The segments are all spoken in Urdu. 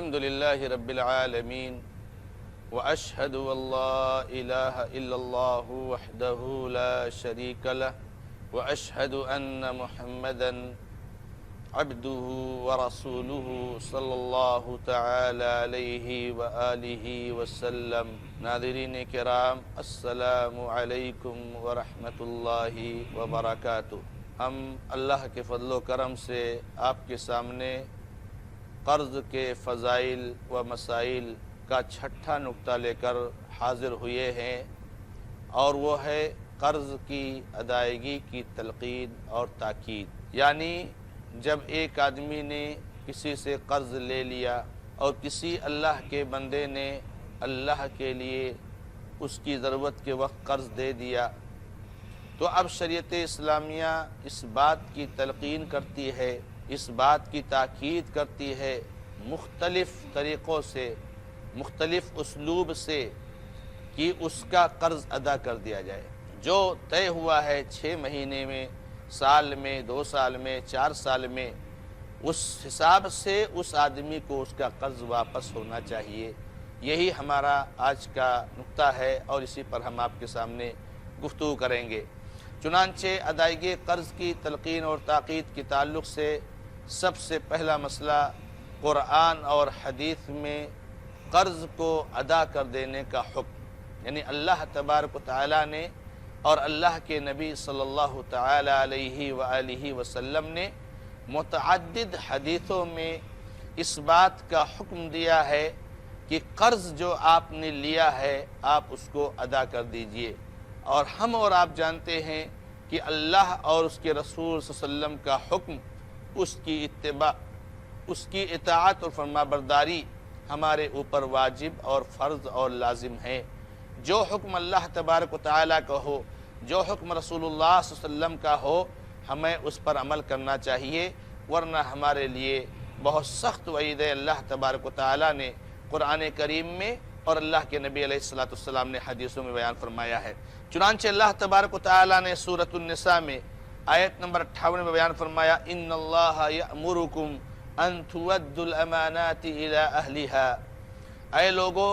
الحمد لله رب العالمين وأشهد أن لا إله إلا الله وحده لا شريك له وأشهد أن محمدًا عبده ورسوله صلی اللہ تعالی علیہ وآلہ وسلم۔ ناظرین کرام، السلام علیکم ورحمۃ اللہ وبرکاتہ۔ ہم اللہ کے فضل و کرم سے آپ کے سامنے قرض کے فضائل و مسائل کا چھٹا نقطہ لے کر حاضر ہوئے ہیں، اور وہ ہے قرض کی ادائیگی کی تلقین اور تاکید۔ یعنی جب ایک آدمی نے کسی سے قرض لے لیا اور کسی اللہ کے بندے نے اللہ کے لیے اس کی ضرورت کے وقت قرض دے دیا، تو اب شریعت اسلامیہ اس بات کی تلقین کرتی ہے، اس بات کی تاکید کرتی ہے مختلف طریقوں سے، مختلف اسلوب سے، کہ اس کا قرض ادا کر دیا جائے۔ جو طے ہوا ہے 6 مہینے میں، سال میں، 2 سال میں، 4 سال میں، اس حساب سے اس آدمی کو اس کا قرض واپس ہونا چاہیے۔ یہی ہمارا آج کا نقطہ ہے، اور اسی پر ہم آپ کے سامنے گفتگو کریں گے۔ چنانچہ ادائیگی قرض کی تلقین اور تاکید کے تعلق سے سب سے پہلا مسئلہ قرآن اور حدیث میں قرض کو ادا کر دینے کا حکم، یعنی اللہ تبارک و تعالیٰ نے اور اللہ کے نبی صلی اللہ تعالی علیہ وآلہ وسلم نے متعدد حدیثوں میں اس بات کا حکم دیا ہے کہ قرض جو آپ نے لیا ہے آپ اس کو ادا کر دیجئے۔ اور ہم اور آپ جانتے ہیں کہ اللہ اور اس کے رسول صلی اللہ علیہ وسلم کا حکم، اس کی اتباع، اس کی اطاعت اور فرمانبرداری ہمارے اوپر واجب اور فرض اور لازم ہے۔ جو حکم اللہ تبارک و تعالیٰ کا ہو، جو حکم رسول اللہ صلی اللہ علیہ وسلم کا ہو، ہمیں اس پر عمل کرنا چاہیے، ورنہ ہمارے لیے بہت سخت وعید اللہ تبارک و تعالیٰ نے قرآن کریم میں اور اللہ کے نبی علیہ السلام نے حدیثوں میں بیان فرمایا ہے۔ چنانچہ اللہ تبارک و تعالیٰ نے سورۃ النساء میں آیت نمبر 58 میں بیان فرمایا، ان اللہ یأمرکم ان تؤدوا الامانات الی اہلہا۔ اے لوگو،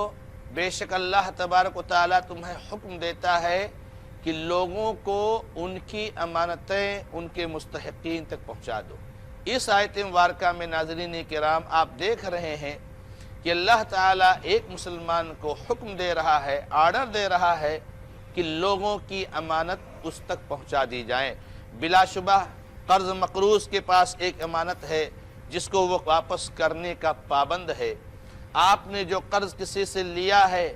بے شک اللہ تبارک و تعالیٰ تمہیں حکم دیتا ہے کہ لوگوں کو ان کی امانتیں ان کے مستحقین تک پہنچا دو۔ اس آیت مبارکہ میں ناظرین کرام آپ دیکھ رہے ہیں کہ اللہ تعالیٰ ایک مسلمان کو حکم دے رہا ہے، آرڈر دے رہا ہے کہ لوگوں کی امانت اس تک پہنچا دی جائیں۔ بلا شبہ قرض مقروض کے پاس ایک امانت ہے جس کو وہ واپس کرنے کا پابند ہے۔ آپ نے جو قرض کسی سے لیا ہے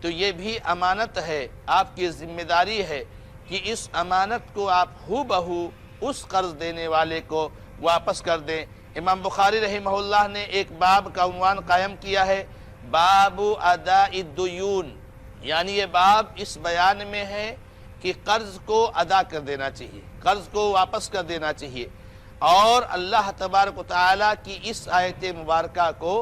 تو یہ بھی امانت ہے، آپ کی ذمہ داری ہے کہ اس امانت کو آپ ہو بہو اس قرض دینے والے کو واپس کر دیں۔ امام بخاری رحمہ اللہ نے ایک باب کا عنوان قائم کیا ہے، باب اداء الدیون، یعنی یہ باب اس بیان میں ہے کہ قرض کو ادا کر دینا چاہیے، قرض کو واپس کر دینا چاہیے۔ اور اللہ تبارک و تعالیٰ کی اس آیت مبارکہ کو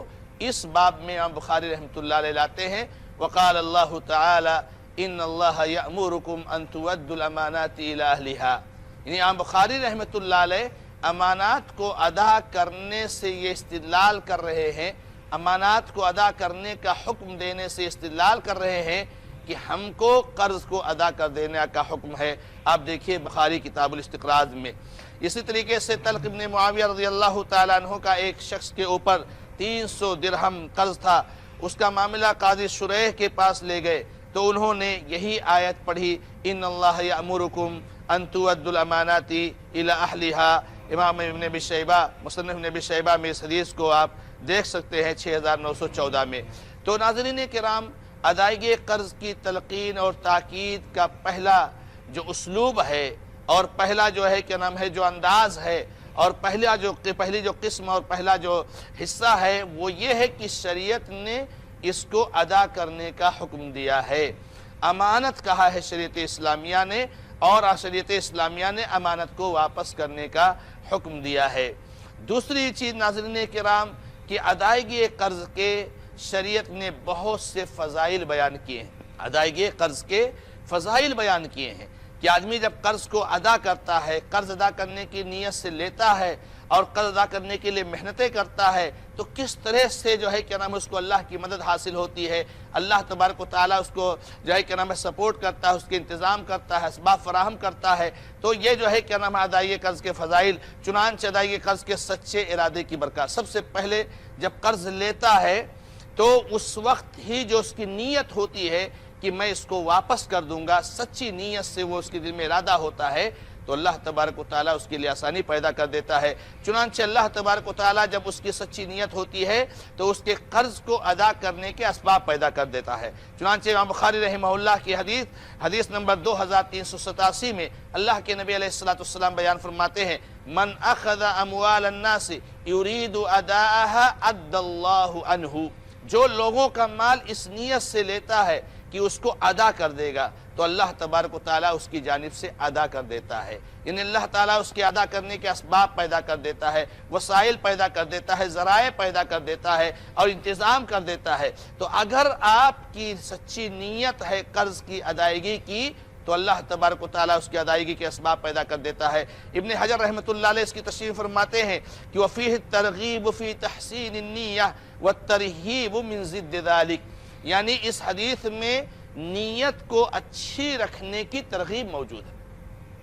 اس باب میں امام بخاری رحمۃ اللہ علیہ لاتے ہیں، وقال اللہ تعالی ان اللہ یأمرکم ان تؤدوا الامانات الی اہلہا۔ یعنی امام بخاری رحمۃ اللہ علیہ امانات کو ادا کرنے سے یہ استدلال کر رہے ہیں، امانات کو ادا کرنے کا حکم دینے سے استدلال کر رہے ہیں کہ ہم کو قرض کو ادا کر دینے کا حکم ہے۔ آپ دیکھیے بخاری کتاب الاستقراض میں۔ اسی طریقے سے طلق ابن معاویہ رضی اللہ تعالیٰ عنہ کا ایک شخص کے اوپر 300 درہم قرض تھا، اس کا معاملہ قاضی شریح کے پاس لے گئے تو انہوں نے یہی آیت پڑھی، ان اللہ یأمرکم ان تؤدوا الامانات الی اہلہا۔ امام ابن ابی شیبہ، مصنف ابن ابی شیبہ میں اس حدیث کو آپ دیکھ سکتے ہیں 6914 میں۔ تو ناظرین کرام، ادائیگی قرض کی تلقین اور تاکید کا پہلا جو اسلوب ہے، اور پہلا جو ہے کیا نام ہے جو انداز ہے، اور پہلی جو قسم اور پہلا جو حصہ ہے وہ یہ ہے کہ شریعت نے اس کو ادا کرنے کا حکم دیا ہے۔ امانت کہا ہے شریعت اسلامیہ نے، اور شریعت اسلامیہ نے امانت کو واپس کرنے کا حکم دیا ہے۔ دوسری چیز ناظرین کرام کہ ادائیگی قرض کے شریعت نے بہت سے فضائل بیان کیے ہیں، ادائیگی قرض کے فضائل بیان کیے ہیں۔ کہ آدمی جب قرض کو ادا کرتا ہے، قرض ادا کرنے کی نیت سے لیتا ہے اور قرض ادا کرنے کے لیے محنتیں کرتا ہے، تو کس طرح سے جو ہے اس کو اللہ کی مدد حاصل ہوتی ہے، اللہ تبارک و تعالیٰ اس کو جو ہے سپورٹ کرتا ہے، اس کے انتظام کرتا ہے، اسباب فراہم کرتا ہے۔ تو یہ جو ہے ادائیگی قرض کے فضائل، چنانچہ ادائیگی قرض کے سچے ارادے کی برکات۔ سب سے پہلے جب قرض لیتا ہے تو اس وقت ہی جو اس کی نیت ہوتی ہے کہ میں اس کو واپس کر دوں گا، سچی نیت سے وہ اس کے دل میں ارادہ ہوتا ہے، تو اللہ تبارک و تعالیٰ اس کے لیے آسانی پیدا کر دیتا ہے۔ چنانچہ اللہ تبارک و تعالیٰ جب اس کی سچی نیت ہوتی ہے تو اس کے قرض کو ادا کرنے کے اسباب پیدا کر دیتا ہے۔ چنانچہ امام بخاری رحمہ اللہ کی حدیث نمبر 2387 میں اللہ کے نبی علیہ السلام بیان فرماتے ہیں، من اخذ اموال الناس یرید اداءها ادى اللہ عنہ، جو لوگوں کا مال اس نیت سے لیتا ہے کہ اس کو ادا کر دے گا تو اللہ تبارک و تعالیٰ اس کی جانب سے ادا کر دیتا ہے۔ یعنی اللہ تعالیٰ اس کے ادا کرنے کے اسباب پیدا کر دیتا ہے، وسائل پیدا کر دیتا ہے، ذرائع پیدا کر دیتا ہے اور انتظام کر دیتا ہے۔ تو اگر آپ کی سچی نیت ہے قرض کی ادائیگی کی تو اللہ تبارک و تعالیٰ اس کی ادائیگی کے اسباب پیدا کر دیتا ہے۔ ابن حجر رحمۃ اللہ علیہ اس کی تشریح فرماتے ہیں کہ وَفِيهِ الترغیب فی تحسین النیہ والترہیب من ضد ذلک، یعنی اس حدیث میں نیت کو اچھی رکھنے کی ترغیب موجود ہے۔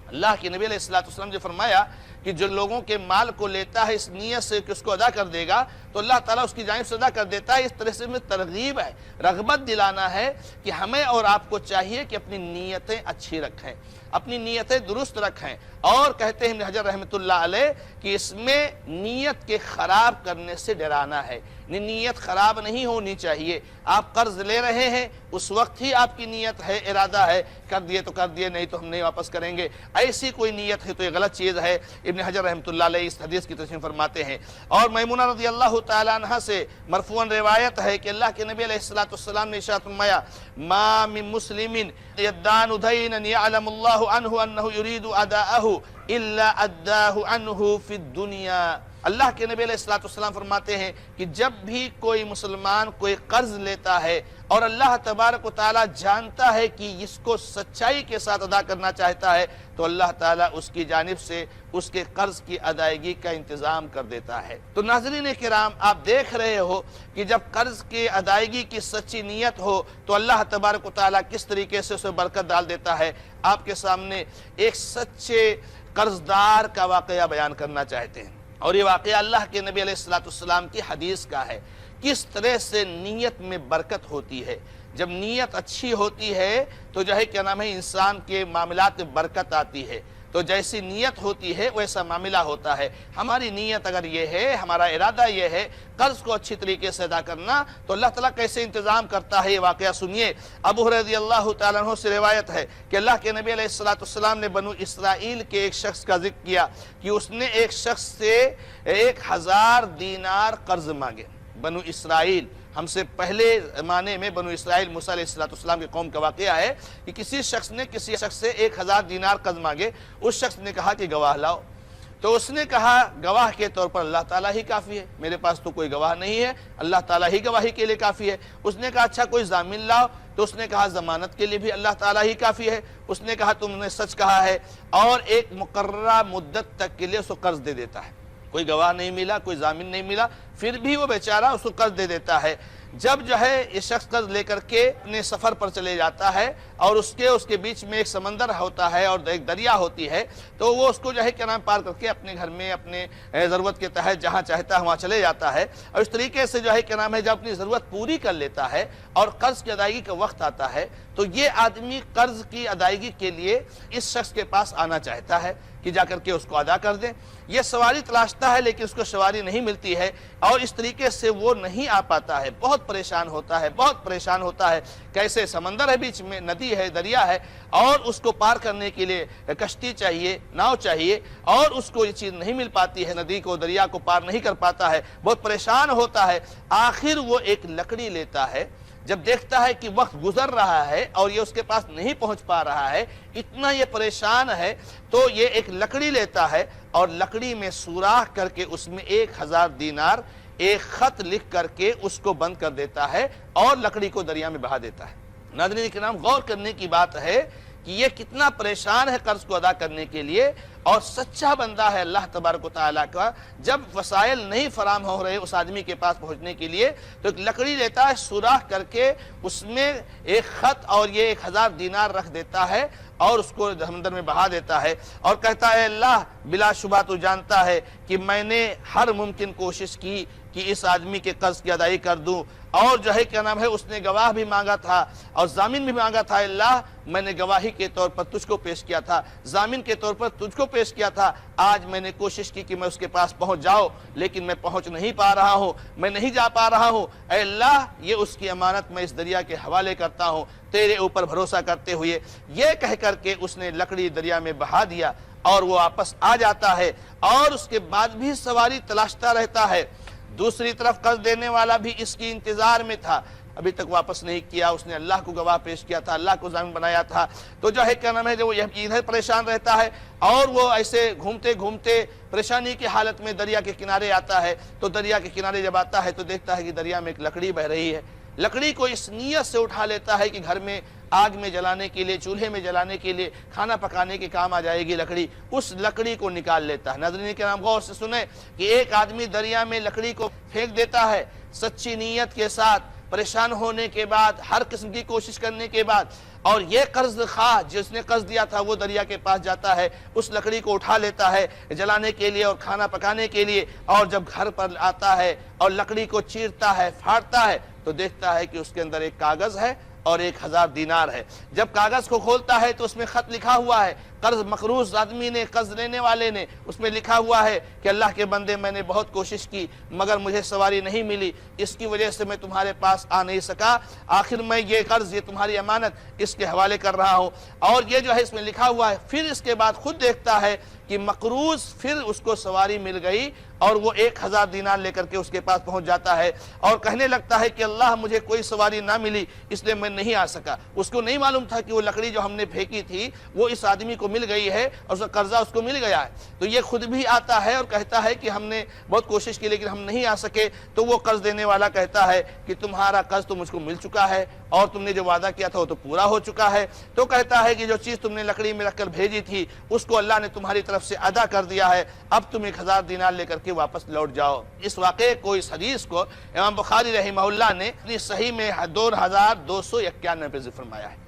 اللہ کے نبی علیہ السلام جو فرمایا کہ جو لوگوں کے مال کو لیتا ہے اس نیت سے کہ اس کو ادا کر دے گا تو اللہ تعالیٰ اس کی جانب سے ادا کر دیتا ہے۔ اس طرح سے میں ترغیب ہے، رغبت دلانا ہے کہ ہمیں اور آپ کو چاہیے کہ اپنی نیتیں اچھی رکھیں، اپنی نیتیں درست رکھیں۔ اور کہتے ہیں ابن حجر رحمۃ اللہ علیہ کہ اس میں نیت کے خراب کرنے سے ڈرانا ہے، نیت خراب نہیں ہونی چاہیے۔ آپ قرض لے رہے ہیں اس وقت ہی آپ کی نیت ہے، ارادہ ہے، کر دیے تو کر دیے، نہیں تو ہم نہیں واپس کریں گے، ایسی کوئی نیت ہے تو یہ غلط چیز ہے۔ ابن حجر رحمۃ اللہ علیہ اس حدیث کی تشریح فرماتے ہیں۔ اور میمونہ رضی اللہ تعالیٰ عنہ سے مرفوعاً روایت ہے کہ اللہ کے نبی علیہ السلام نے ارشاد فرمایا، ما من مسلم یدان دینا یعلم اللہ عنہ انہ یرید اداءہ الا اداہ عنہ فی الدنیا۔ اللہ کے نبی علیہ السلام فرماتے ہیں کہ جب بھی کوئی مسلمان کوئی قرض لیتا ہے اور اللہ تبارک و تعالیٰ جانتا ہے کہ اس کو سچائی کے ساتھ ادا کرنا چاہتا ہے تو اللہ تعالیٰ اس کی جانب سے اس کے قرض کی ادائیگی کا انتظام کر دیتا ہے۔ تو ناظرین کرام، آپ دیکھ رہے ہو کہ جب قرض کی ادائیگی کی سچی نیت ہو تو اللہ تبارک و تعالیٰ کس طریقے سے اسے برکت ڈال دیتا ہے۔ آپ کے سامنے ایک سچے قرضدار کا واقعہ بیان کرنا چاہتے ہیں، اور یہ واقعہ اللہ کے نبی علیہ السلام کی حدیث کا ہے۔ کس طرح سے نیت میں برکت ہوتی ہے، جب نیت اچھی ہوتی ہے تو جو ہے انسان کے معاملات میں برکت آتی ہے۔ تو جیسی نیت ہوتی ہے ویسا معاملہ ہوتا ہے۔ ہماری نیت اگر یہ ہے، ہمارا ارادہ یہ ہے قرض کو اچھی طریقے سے ادا کرنا، تو اللہ تعالیٰ کیسے انتظام کرتا ہے یہ واقعہ سنیے۔ ابو ہریرہ رضی اللہ تعالیٰ عنہ سے روایت ہے کہ اللہ کے نبی علیہ السلام نے بنو اسرائیل کے ایک شخص کا ذکر کیا کہ اس نے ایک شخص سے 1000 دینار قرض مانگے۔ بنو اسرائیل، ہم سے پہلے زمانے میں بنو اسرائیل موسیٰ علیہ السلام کے قوم کا واقعہ ہے کہ کسی شخص نے کسی شخص سے 1000 دینار قرض مانگے۔ اس شخص نے کہا کہ گواہ لاؤ، تو اس نے کہا گواہ کے طور پر اللہ تعالیٰ ہی کافی ہے، میرے پاس تو کوئی گواہ نہیں ہے، اللہ تعالیٰ ہی گواہی کے لیے کافی ہے۔ اس نے کہا اچھا کوئی ضامن لاؤ، تو اس نے کہا ضمانت کے لیے بھی اللہ تعالیٰ ہی کافی ہے۔ اس نے کہا تم نے سچ کہا ہے، اور ایک مقررہ مدت تک کے لیے اس کو قرض دے دیتا ہے۔ کوئی گواہ نہیں ملا، کوئی ضامن نہیں ملا، پھر بھی وہ بیچارہ اس کو قرض دے دیتا ہے۔ جب جو ہے یہ شخص قرض لے کر کے اپنے سفر پر چلے جاتا ہے اور اس کے بیچ میں ایک سمندر ہوتا ہے اور ایک دریا ہوتی ہے، تو وہ اس کو جو ہے پار کر کے اپنے گھر میں اپنے ضرورت کے تحت جہاں چاہتا ہے وہاں چلے جاتا ہے۔ اور اس طریقے سے جو ہے جب اپنی ضرورت پوری کر لیتا ہے اور قرض کی ادائیگی کا وقت آتا ہے تو یہ آدمی قرض کی ادائیگی کے لیے اس شخص کے پاس آنا چاہتا ہے کہ جا کر کے اس کو ادا کر دیں۔ یہ سواری تلاشتا ہے لیکن اس کو سواری نہیں ملتی ہے، اور اس طریقے سے وہ نہیں آ پاتا ہے، بہت پریشان ہوتا ہے۔ کیسے سمندر ہے، بیچ میں ندی ہے، دریا ہے، اور اس کو پار کرنے کے لیے کشتی چاہیے، ناؤ چاہیے، اور اس کو یہ چیز نہیں مل پاتی ہے، ندی کو دریا کو پار نہیں کر پاتا ہے، بہت پریشان ہوتا ہے۔ آخر وہ ایک لکڑی لیتا ہے، جب دیکھتا ہے کہ وقت گزر رہا ہے اور یہ اس کے پاس نہیں پہنچ پا رہا ہے، اتنا یہ پریشان ہے، تو یہ ایک لکڑی لیتا ہے اور لکڑی میں سوراخ کر کے اس میں 1000 دینار ایک خط لکھ کر کے اس کو بند کر دیتا ہے اور لکڑی کو دریا میں بہا دیتا ہے۔ ناظرین کرام، غور کرنے کی بات ہے کہ یہ کتنا پریشان ہے قرض کو ادا کرنے کے لیے، اور سچا بندہ ہے اللہ تبارک و تعالیٰ کا، جب وسائل نہیں فراہم ہو رہے اس آدمی کے پاس پہنچنے کے لیے تو ایک لکڑی لیتا ہے، سوراخ کر کے اس میں ایک خط اور یہ 1000 دینار رکھ دیتا ہے اور اس کو سمندر میں بہا دیتا ہے، اور کہتا ہے اللہ بلا شبہ تو جانتا ہے کہ میں نے ہر ممکن کوشش کی کہ اس آدمی کے قرض کی ادائیگی کر دوں، اور جو ہے کیا نام ہے اس نے گواہ بھی مانگا تھا اور ضامن بھی مانگا تھا، اللہ میں نے گواہی کے طور پر تجھ کو پیش کیا تھا، ضامن کے طور پر تجھ کو پیش کیا تھا، آج میں نے کوشش کی کہ میں اس کے پاس پہنچ جاؤں لیکن میں پہنچ نہیں پا رہا ہوں، میں نہیں جا پا رہا ہوں، اے اللہ یہ اس کی امانت میں اس دریا کے حوالے کرتا ہوں تیرے اوپر بھروسہ کرتے ہوئے، یہ کہہ کر کے اس نے لکڑی دریا میں بہا دیا اور وہ واپس آ جاتا ہے، اور اس کے بعد بھی سواری تلاشتا رہتا ہے۔ دوسری طرف قرض دینے والا بھی اس کی انتظار میں تھا، ابھی تک واپس نہیں کیا، اس نے اللہ کو گواہ پیش کیا تھا، اللہ کو ضامن بنایا تھا، تو جو ہے کیا نام ہے جو ادھر پریشان رہتا ہے، اور وہ ایسے گھومتے گھومتے پریشانی کی حالت میں دریا کے کنارے آتا ہے، تو دریا کے کنارے جب آتا ہے تو دیکھتا ہے کہ دریا میں ایک لکڑی بہہ رہی ہے، لکڑی کو اس نیت سے اٹھا لیتا ہے کہ گھر میں آگ میں جلانے کے لیے، چولہے میں جلانے کے لیے، کھانا پکانے کے کام آ جائے گی لکڑی، اس لکڑی کو نکال لیتا ہے۔ ناظرین کرام غور سے سنیں کہ ایک آدمی دریا میں لکڑی کو پھینک دیتا ہے سچی نیت کے ساتھ، پریشان ہونے کے بعد، ہر قسم کی کوشش کرنے کے بعد، اور یہ قرض خواہ جس نے قرض دیا تھا وہ دریا کے پاس جاتا ہے، اس لکڑی کو اٹھا لیتا ہے جلانے کے لیے اور کھانا پکانے کے لیے، اور جب گھر پر آتا ہے اور لکڑی کو چیرتا ہے، پھاڑتا ہے، تو دیکھتا ہے کہ اس کے اندر ایک کاغذ ہے اور 1000 دینار ہے۔ جب کاغذ کو کھولتا ہے تو اس میں خط لکھا ہوا ہے، قرض مقروض آدمی نے، قرض لینے والے نے، اس میں لکھا ہوا ہے کہ اللہ کے بندے میں نے بہت کوشش کی مگر مجھے سواری نہیں ملی، اس کی وجہ سے میں تمہارے پاس آ نہیں سکا، آخر میں یہ قرض، یہ تمہاری امانت اس کے حوالے کر رہا ہوں، اور یہ جو ہے اس میں لکھا ہوا ہے۔ پھر اس کے بعد خود دیکھتا ہے کہ مقروض پھر اس کو سواری مل گئی اور وہ 1000 دینار لے کر کے اس کے پاس پہنچ جاتا ہے اور کہنے لگتا ہے کہ اللہ مجھے کوئی سواری نہ ملی اس لیے میں نہیں آ سکا۔ اس کو نہیں معلوم تھا کہ وہ لکڑی جو ہم نے پھینکی تھی وہ اس آدمی کو مل گئی ہے اور اس کا قرضہ اس کو مل گیا ہے، تو یہ خود بھی آتا ہے اور کہتا ہے کہ ہم نے بہت کوشش کی لیکن ہم نہیں آ سکے، تو وہ قرض دینے والا کہتا ہے کہ تمہارا قرض تو مجھ کو مل چکا ہے اور تم نے جو وعدہ کیا تھا وہ تو پورا ہو چکا ہے، تو کہتا ہے کہ جو چیز تم نے لکڑی میں رکھ کر بھیجی تھی اس کو اللہ نے تمہاری طرف سے ادا کر دیا ہے، اب تم 1000 دینار لے کر کے واپس لوٹ جاؤ۔ اس واقعے کو، اس حدیث کو امام بخاری رحمہ اللہ نے اپنی صحیح میں 2291 پہ ذکر فرمایا ہے۔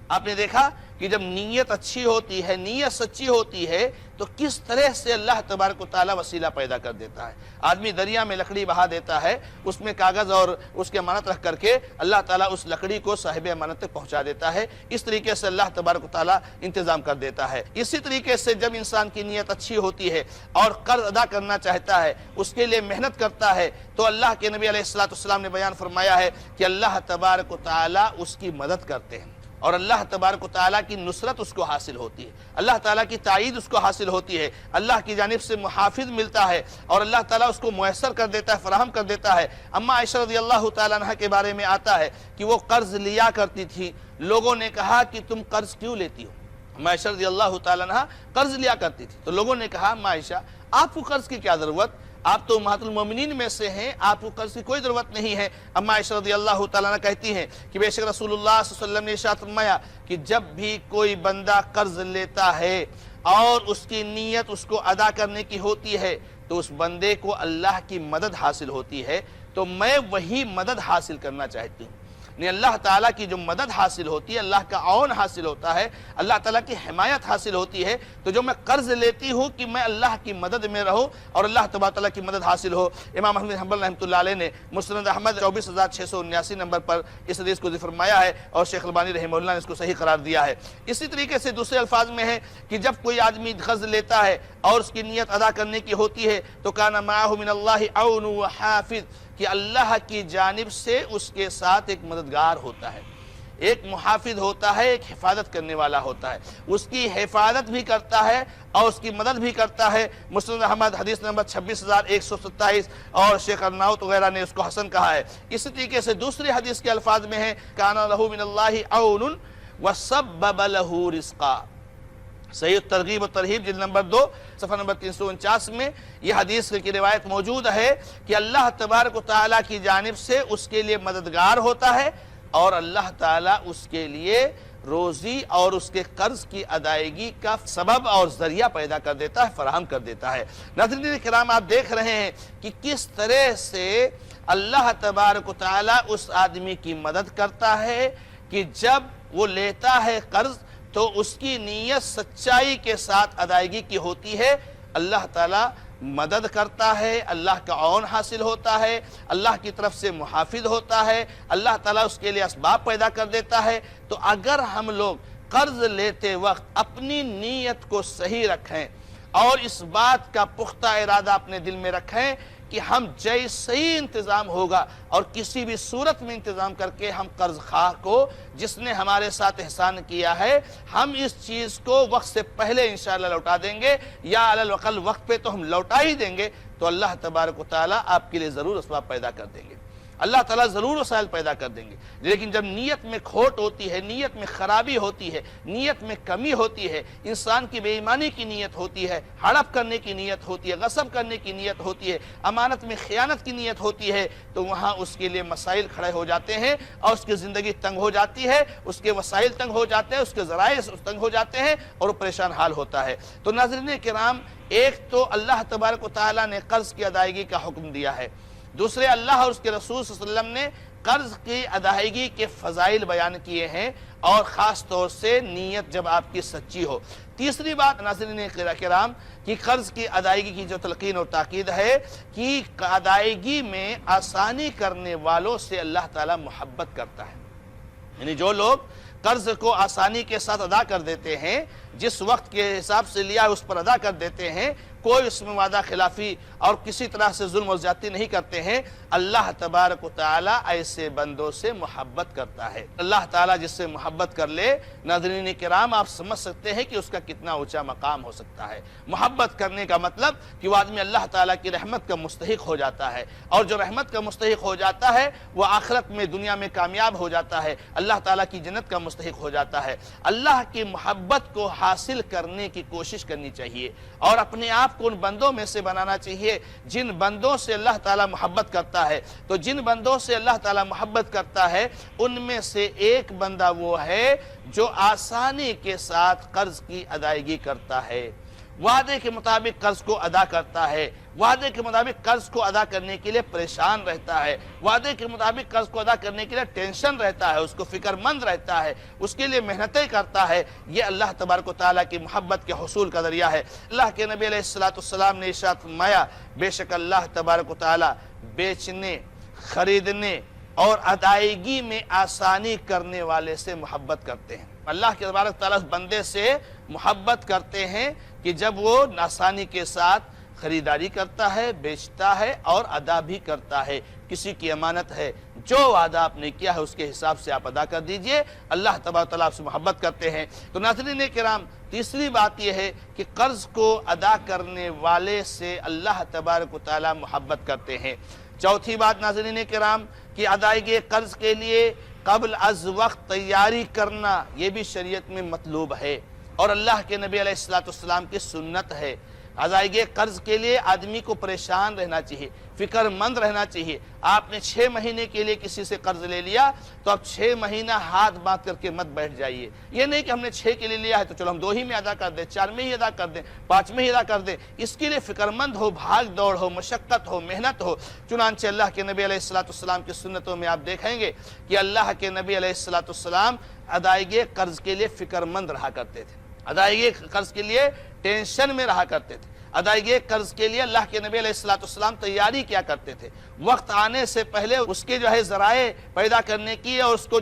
آپ نے دیکھا کہ جب نیت اچھی ہوتی ہے، نیت سچی ہوتی ہے تو کس طرح سے اللہ تبارک و تعالیٰ وسیلہ پیدا کر دیتا ہے۔ آدمی دریا میں لکڑی بہا دیتا ہے، اس میں کاغذ اور اس کے امانت رکھ کر کے اللہ تعالیٰ اس لکڑی کو صاحب امانت تک پہنچا دیتا ہے، اس طریقے سے اللہ تبارک و تعالیٰ انتظام کر دیتا ہے۔ اسی طریقے سے جب انسان کی نیت اچھی ہوتی ہے اور قرض ادا کرنا چاہتا ہے، اس کے لیے محنت کرتا ہے، تو اللہ کے نبی علیہ السلام نے بیان فرمایا ہے کہ اللہ تبارک و تعالیٰ اس کی مدد کرتے ہیں اور اللہ تبارک و تعالیٰ کی نصرت اس کو حاصل ہوتی ہے، اللہ تعالیٰ کی تائید اس کو حاصل ہوتی ہے، اللہ کی جانب سے محافظ ملتا ہے اور اللہ تعالیٰ اس کو میسر کر دیتا ہے، فراہم کر دیتا ہے۔ اما عائشہ رضی اللہ تعالیٰ عنہ کے بارے میں آتا ہے کہ وہ قرض لیا کرتی تھی، لوگوں نے کہا کہ تم قرض کیوں لیتی ہو؟ اما عائشہ رضی اللہ تعالیٰ عنہ قرض لیا کرتی تھی، تو لوگوں نے کہا اما عائشہ آپ کو قرض کی کیا ضرورت، آپ تو امہات المومنین میں سے ہیں، آپ کو قرض کی کوئی ضرورت نہیں ہے۔ اما عائشہ رضی اللہ تعالیٰ عنہ کہتی ہیں کہ بے شک رسول اللہ صلی اللہ علیہ وسلم نے ارشاد فرمایا کہ جب بھی کوئی بندہ قرض لیتا ہے اور اس کی نیت اس کو ادا کرنے کی ہوتی ہے تو اس بندے کو اللہ کی مدد حاصل ہوتی ہے، تو میں وہی مدد حاصل کرنا چاہتی ہوں۔ یعنی اللہ تعالیٰ کی جو مدد حاصل ہوتی ہے، اللہ کا عون حاصل ہوتا ہے، اللہ تعالیٰ کی حمایت حاصل ہوتی ہے، تو جو میں قرض لیتی ہوں کہ میں اللہ کی مدد میں رہوں اور اللہ تبارک تعالیٰ کی مدد حاصل ہو۔ امام احمد بن حنبل رحمۃ اللہ علیہ نے مسند احمد 24679 نمبر پر اس حدیث کو ذکر فرمایا ہے اور شیخ البانی رحمہ اللہ نے اس کو صحیح قرار دیا ہے۔ اسی طریقے سے دوسرے الفاظ میں ہے کہ جب کوئی آدمی قرض لیتا ہے اور اس کی نیت ادا کرنے کی ہوتی ہے تو کان معہ من اللہ عون و حافظ، کہ اللہ کی جانب سے اس کے ساتھ ایک مددگار ہوتا ہے، ایک محافظ ہوتا ہے، ایک حفاظت کرنے والا ہوتا ہے، اس کی حفاظت بھی کرتا ہے اور اس کی مدد بھی کرتا ہے۔ مسند احمد حدیث نمبر 26127 اور شیخ ارناؤت وغیرہ نے اس کو حسن کہا ہے۔ اسی طریقے سے دوسری حدیث کے الفاظ میں ہے کان لہ من اللہ عون وسبب لہ رزقا، صحیح ترغیب و ترہیب جلد نمبر 2 صفحہ نمبر 349 میں یہ حدیث کی روایت موجود ہے کہ اللہ تبارک و تعالیٰ کی جانب سے اس کے لیے مددگار ہوتا ہے اور اللہ تعالیٰ اس کے لیے روزی اور اس کے قرض کی ادائیگی کا سبب اور ذریعہ پیدا کر دیتا ہے، فراہم کر دیتا ہے۔ ناظرین کرام، آپ دیکھ رہے ہیں کہ کس طرح سے اللہ تبارک و تعالیٰ اس آدمی کی مدد کرتا ہے کہ جب وہ لیتا ہے قرض تو اس کی نیت سچائی کے ساتھ ادائیگی کی ہوتی ہے، اللہ تعالیٰ مدد کرتا ہے، اللہ کا عون حاصل ہوتا ہے، اللہ کی طرف سے محافظ ہوتا ہے، اللہ تعالیٰ اس کے لیے اسباب پیدا کر دیتا ہے۔ تو اگر ہم لوگ قرض لیتے وقت اپنی نیت کو صحیح رکھیں اور اس بات کا پختہ ارادہ اپنے دل میں رکھیں کہ ہم جیسے ہی انتظام ہوگا اور کسی بھی صورت میں انتظام کر کے ہم قرض خواہ کو جس نے ہمارے ساتھ احسان کیا ہے ہم اس چیز کو وقت سے پہلے انشاءاللہ لوٹا دیں گے یا علی الاقل وقت پہ تو ہم لوٹا ہی دیں گے، تو اللہ تبارک و تعالیٰ آپ کے لیے ضرور اسباب پیدا کر دیں گے، اللہ تعالیٰ ضرور وسائل پیدا کر دیں گے۔ لیکن جب نیت میں کھوٹ ہوتی ہے، نیت میں خرابی ہوتی ہے، نیت میں کمی ہوتی ہے، انسان کی بے ایمانی کی نیت ہوتی ہے، ہڑپ کرنے کی نیت ہوتی ہے، غصب کرنے کی نیت ہوتی ہے، امانت میں خیانت کی نیت ہوتی ہے، تو وہاں اس کے لیے مسائل کھڑے ہو جاتے ہیں اور اس کی زندگی تنگ ہو جاتی ہے، اس کے وسائل تنگ ہو جاتے ہیں، اس کے ذرائع تنگ ہو جاتے ہیں اور وہ پریشان حال ہوتا ہے۔ تو ناظرین کرام، ایک تو اللہ تبارک و تعالیٰ نے قرض کی ادائیگی کا حکم دیا ہے، دوسرے اللہ اور اس کے رسول صلی اللہ علیہ وسلم نے قرض کی ادائیگی کے فضائل بیان کیے ہیں اور خاص طور سے نیت جب آپ کی سچی ہو۔ تیسری بات ناظرین کرام کہ قرض کی ادائیگی کی جو تلقین اور تاکید ہے کہ ادائیگی میں آسانی کرنے والوں سے اللہ تعالیٰ محبت کرتا ہے، یعنی جو لوگ قرض کو آسانی کے ساتھ ادا کر دیتے ہیں، جس وقت کے حساب سے لیا اس پر ادا کر دیتے ہیں، کوئی اس میں وعدہ خلافی اور کسی طرح سے ظلم و زیادتی نہیں کرتے ہیں، اللہ تبارک و تعالیٰ ایسے بندوں سے محبت کرتا ہے۔ اللہ تعالیٰ جس سے محبت کر لے، ناظرین کرام آپ سمجھ سکتے ہیں کہ اس کا کتنا اونچا مقام ہو سکتا ہے۔ محبت کرنے کا مطلب کہ وہ آدمی اللہ تعالیٰ کی رحمت کا مستحق ہو جاتا ہے، اور جو رحمت کا مستحق ہو جاتا ہے وہ آخرت میں دنیا میں کامیاب ہو جاتا ہے، اللہ تعالیٰ کی جنت کا مستحق ہو جاتا ہے۔ اللہ کی محبت کو حاصل کرنے کی کوشش کرنی چاہیے اور اپنے آپ کو ان بندوں میں سے بنانا چاہیے جن بندوں سے اللہ تعالیٰ محبت کرتا ہے۔ تو جن بندوں سے اللہ تعالیٰ محبت کرتا ہے ان میں سے ایک بندہ وہ ہے جو آسانی کے ساتھ قرض کی ادائیگی کرتا ہے، وعدے کے مطابق قرض کو ادا کرتا ہے، وعدے کے مطابق قرض کو ادا کرنے کے لیے پریشان رہتا ہے، وعدے کے مطابق قرض کو ادا کرنے کے لیے ٹینشن رہتا ہے، اس کو فکر مند رہتا ہے، اس کے لیے محنتیں کرتا ہے۔ یہ اللہ تبارک و تعالیٰ کی محبت کے حصول کا ذریعہ ہے۔ اللہ کے نبی علیہ السلام نے ارشاد فرمایا، بے شک اللہ تبارک و تعالیٰ بیچنے، خریدنے اور ادائیگی میں آسانی کرنے والے سے محبت کرتے ہیں۔ اللہ کے تبارک تعالیٰ اس بندے سے محبت کرتے ہیں کہ جب وہ آسانی کے ساتھ خریداری کرتا ہے، بیچتا ہے اور ادا بھی کرتا ہے۔ کسی کی امانت ہے، جو وعدہ آپ نے کیا ہے اس کے حساب سے آپ ادا کر دیجئے، اللہ تبارک تعالیٰ آپ سے محبت کرتے ہیں۔ تو ناظرین کرام، تیسری بات یہ ہے کہ قرض کو ادا کرنے والے سے اللہ تبارک و تعالیٰ محبت کرتے ہیں۔ چوتھی بات ناظرین کرام کہ ادائیگی قرض کے لیے قبل از وقت تیاری کرنا یہ بھی شریعت میں مطلوب ہے اور اللہ کے نبی علیہ السلام کی سنت ہے۔ ادائیگی قرض کے لیے آدمی کو پریشان رہنا چاہیے، فکر مند رہنا چاہیے۔ آپ نے 6 مہینے کے لیے کسی سے قرض لے لیا تو اب 6 مہینہ ہاتھ باندھ کر کے مت بیٹھ جائیے۔ یہ نہیں کہ ہم نے 6 کے لیے لیا ہے تو چلو ہم 2 ہی میں ادا کر دیں، 4 میں ہی ادا کر دیں، 5 میں ہی ادا کر دیں۔ اس کے لیے فکر مند ہو، بھاگ دوڑ ہو، مشقت ہو، محنت ہو۔ چنانچہ اللہ کے نبی علیہ السلام کی سنتوں میں آپ دیکھیں گے کہ اللہ کے نبی علیہ السلام ادائیگی قرض کے لیے فکر مند رہا کرتے تھے، ادائیگی قرض کے لیے ٹینشن میں رہا کرتے تھے، ادائیگی قرض کے لیے اللہ کے نبی علیہ السلام تیاری کیا کرتے تھے، وقت آنے سے پہلے اس کے ذرائع پیدا کرنے کی اور اس کو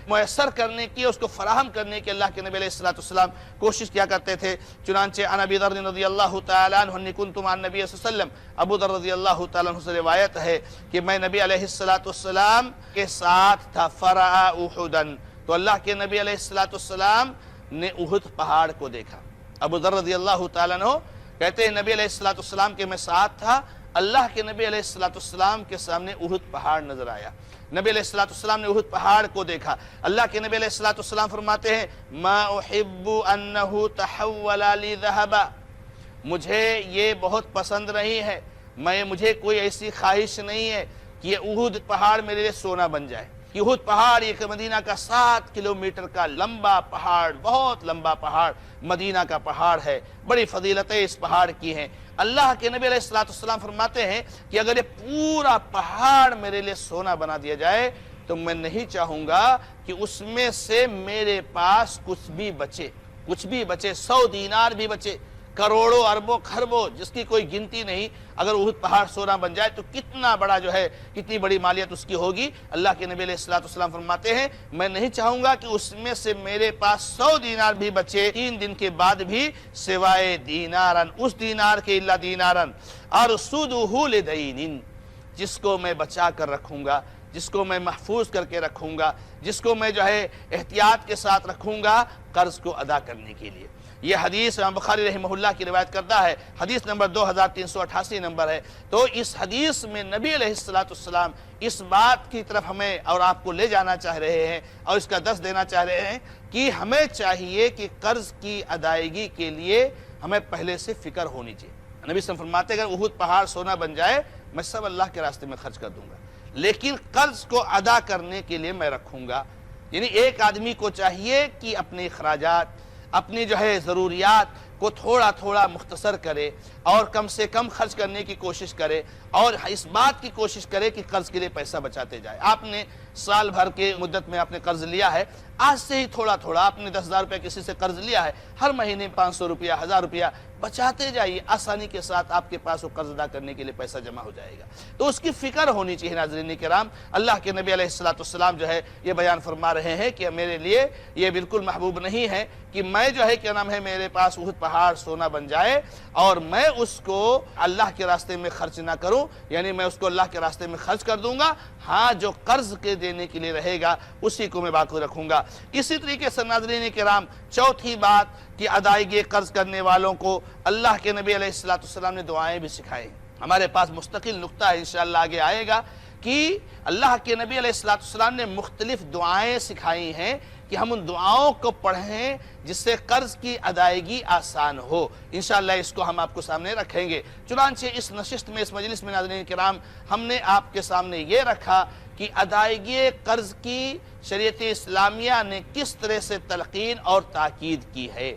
میسر کرنے کی، اس کو فراہم کرنے کی اللہ کے نبی علیہ السلام کوشش کیا کرتے تھے۔ چنانچہ عن ابی ذر رضی اللہ تعالیٰ عنہ انی کنت مع النبی صلی اللہ علیہ وسلم، ابو ذر رضی اللہ تعالیٰ عنہ سے روایت ہے کہ میں نبی علیہ السلام کے ساتھ تھا، فرأى احدا، تو اللہ کے نبی علیہ السلام نے احد پہاڑ کو دیکھا۔ ابو ذر رضی اللہ تعالیٰ عنہ کہتے ہیں نبی علیہ السلام کے میں ساتھ تھا، اللہ کے نبی علیہ السلام کے سامنے احد پہاڑ نظر آیا۔ نبی علیہ السلام نے احد پہاڑ کو دیکھا۔ اللہ کے نبی علیہ السلام فرماتے ہیں ما احب انہ تحول لی ذہبا، مجھے یہ بہت پسند نہیں ہے، مجھے کوئی ایسی خواہش نہیں ہے کہ یہ احد پہاڑ میرے لیے سونا بن جائے۔ یہ احد پہاڑ ایک مدینہ کا 7 کلومیٹر کا لمبا پہاڑ، بہت لمبا پہاڑ، مدینہ کا پہاڑ ہے، بڑی فضیلتیں اس پہاڑ کی ہیں۔ اللہ کے نبی علیہ السلام فرماتے ہیں کہ اگر یہ پورا پہاڑ میرے لیے سونا بنا دیا جائے تو میں نہیں چاہوں گا کہ اس میں سے میرے پاس کچھ بھی بچے 100 دینار بھی بچے، کروڑوں اربوں خربوں جس کی کوئی گنتی نہیں، اگر احد پہاڑ سونا بن جائے تو کتنا بڑا کتنی بڑی مالیت اس کی ہوگی۔ اللہ کے نبی علیہ السلام فرماتے ہیں میں نہیں چاہوں گا کہ اس میں سے میرے پاس 100 دینار بھی بچے 3 دن کے بعد بھی، سوائے دینارن، اس دینار کے الا دینارن ارصدہ لدین، جس کو میں بچا کر رکھوں گا، جس کو میں محفوظ کر کے رکھوں گا، جس کو میں احتیاط کے ساتھ رکھوں گا قرض کو ادا کرنے کے لیے۔ یہ حدیث امام بخاری رحمہ اللہ کی روایت کرتا ہے، حدیث نمبر 2388 نمبر ہے۔ تو اس حدیث میں نبی علیہ السلام اس بات کی طرف ہمیں اور آپ کو لے جانا چاہ رہے ہیں اور اس کا درس دینا چاہ رہے ہیں کہ ہمیں چاہیے کہ قرض کی ادائیگی کے لیے ہمیں پہلے سے فکر ہونی چاہیے۔ نبی صلی اللہ علیہ وسلم فرماتے ہیں اگر احد پہاڑ سونا بن جائے میں سب اللہ کے راستے میں خرچ کر دوں گا، لیکن قرض کو ادا کرنے کے لیے میں رکھوں گا۔ یعنی ایک آدمی کو چاہیے کہ اپنے اخراجات، اپنی ضروریات کو تھوڑا تھوڑا مختصر کرے اور کم سے کم خرچ کرنے کی کوشش کرے، اور اس بات کی کوشش کرے کہ قرض کے لیے پیسہ بچاتے جائے۔ آپ نے سال بھر کے مدت میں آپ نے قرض لیا ہے، آج سے ہی تھوڑا تھوڑا آپ نے 10,000 روپے کسی سے قرض لیا ہے، ہر مہینے 500 روپیہ 1000 روپیہ بچاتے جائیے، آسانی کے ساتھ آپ کے پاس وہ قرض ادا کرنے کے لیے پیسہ جمع ہو جائے گا۔ تو اس کی فکر ہونی چاہیے۔ ناظرین کرام، اللہ کے نبی علیہ السلام یہ بیان فرما رہے ہیں کہ میرے لیے یہ بالکل محبوب نہیں ہے کہ میں میرے پاس احد پہاڑ سونا بن جائے اور میں اس کو اللہ کے راستے میں خرچ نہ کروں، یعنی میں اس کو اللہ کے راستے میں خرچ کر دوں گا، ہاں جو قرض کے دینے کے لیے رہے گا اسی کو میں باقی رکھوں گا۔ اسی طریقے سے ناظرین کرام، چوتھی بات کہ ادائیگی قرض کرنے والوں کو اللہ کے نبی علیہ السلام نے دعائیں بھی سکھائیں۔ ہمارے پاس مستقل نقطہ ہے، انشاءاللہ آگے آئے گا کہ اللہ کے نبی علیہ السلام نے مختلف دعائیں سکھائی ہیں کہ ہم ان دعاؤں کو پڑھیں جس سے قرض کی ادائیگی آسان ہو۔ انشاءاللہ اس کو ہم آپ کو سامنے رکھیں گے۔ چنانچہ اس نشست میں، اس مجلس میں ناظرین کرام، ہم نے آپ کے سامنے یہ رکھا کہ ادائیگی قرض کی شریعت اسلامیہ نے کس طرح سے تلقین اور تاکید کی ہے۔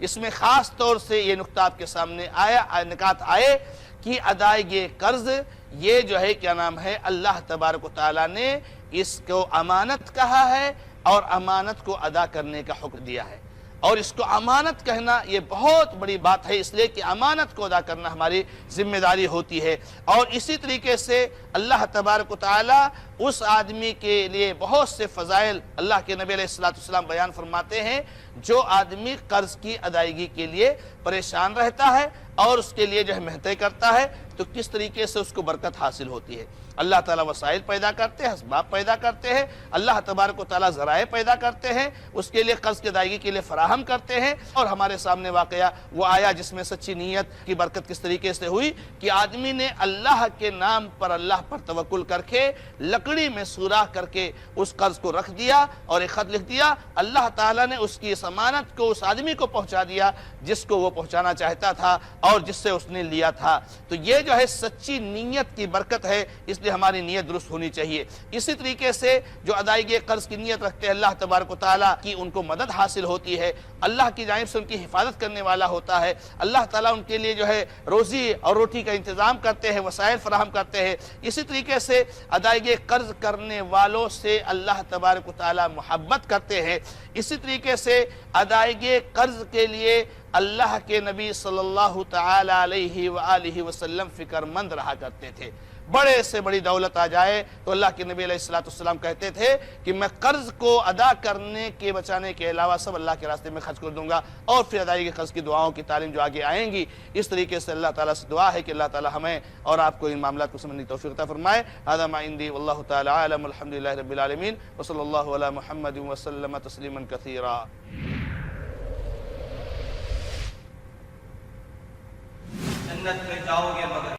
اس میں خاص طور سے یہ نقطہ آپ کے سامنے نکات آئے کہ ادائیگی قرض یہ اللہ تبارک و تعالیٰ نے اس کو امانت کہا ہے اور امانت کو ادا کرنے کا حکم دیا ہے، اور اس کو امانت کہنا یہ بہت بڑی بات ہے، اس لیے کہ امانت کو ادا کرنا ہماری ذمہ داری ہوتی ہے۔ اور اسی طریقے سے اللہ تبارک و تعالیٰ اس آدمی کے لیے بہت سے فضائل اللہ کے نبی علیہ السلام بیان فرماتے ہیں جو آدمی قرض کی ادائیگی کے لیے پریشان رہتا ہے اور اس کے لیے محنتیں کرتا ہے تو کس طریقے سے اس کو برکت حاصل ہوتی ہے۔ اللہ تعالیٰ وسائل پیدا کرتے ہیں، اسباب پیدا کرتے ہیں، اللہ تبارک و تعالیٰ ذرائع پیدا کرتے ہیں، اس کے لیے قرض کی ادائیگی کے لیے فراہم کرتے ہیں۔ اور ہمارے سامنے واقعہ وہ آیا جس میں سچی نیت کی برکت کس طریقے سے ہوئی کہ آدمی نے اللہ کے نام پر، اللہ پر توکل کر کے لکڑی میں سوراخ کر کے اس قرض کو رکھ دیا اور ایک خط لکھ دیا۔ اللہ تعالیٰ نے اس کی اس امانت کو اس آدمی کو پہنچا دیا جس کو وہ پہنچانا چاہتا تھا اور جس سے اس نے لیا تھا۔ تو یہ سچی نیت کی برکت ہے، اس لیے ہماری نیت درست ہونی چاہیے۔ اسی طریقے سے جو ادائیگی قرض کی نیت رکھتے ہیں اللہ تبارک و تعالیٰ کی ان کو مدد حاصل ہوتی ہے، اللہ کی جانب سے ان کی حفاظت کرنے والا ہوتا ہے، اللہ تعالیٰ ان کے لیے روزی اور روٹی کا انتظام کرتے ہیں، وسائل فراہم کرتے ہیں۔ اسی طریقے سے ادائیگی قرض کرنے والوں سے اللہ تبارک و تعالیٰ محبت کرتے ہیں۔ اسی طریقے سے ادائیگی قرض کے لیے اللہ کے نبی صلی اللہ تعالی علیہ وآلہ وسلم فکر مند رہا کرتے تھے۔ بڑے سے بڑی دولت آ جائے تو اللہ کے نبی علیہ السلام کہتے تھے کہ میں قرض کو ادا کرنے کے بچانے کے علاوہ سب اللہ کے راستے میں خرچ کر دوں گا۔ اور پھر ادائیگی قرض کی دعاؤں کی تعلیم جو آگے آئیں گی، اس طریقے سے اللہ تعالیٰ سے دعا ہے کہ اللہ تعالیٰ ہمیں اور آپ کو ان معاملات کو سمجھنے کی توفیق عطا فرمائے۔ هذا ما عندي والله تعالى اعلم، الحمد لله رب العالمين وصلی اللہ علی محمد وسلم تسلیما کثیرا۔ جنت میں جاؤ گے مگر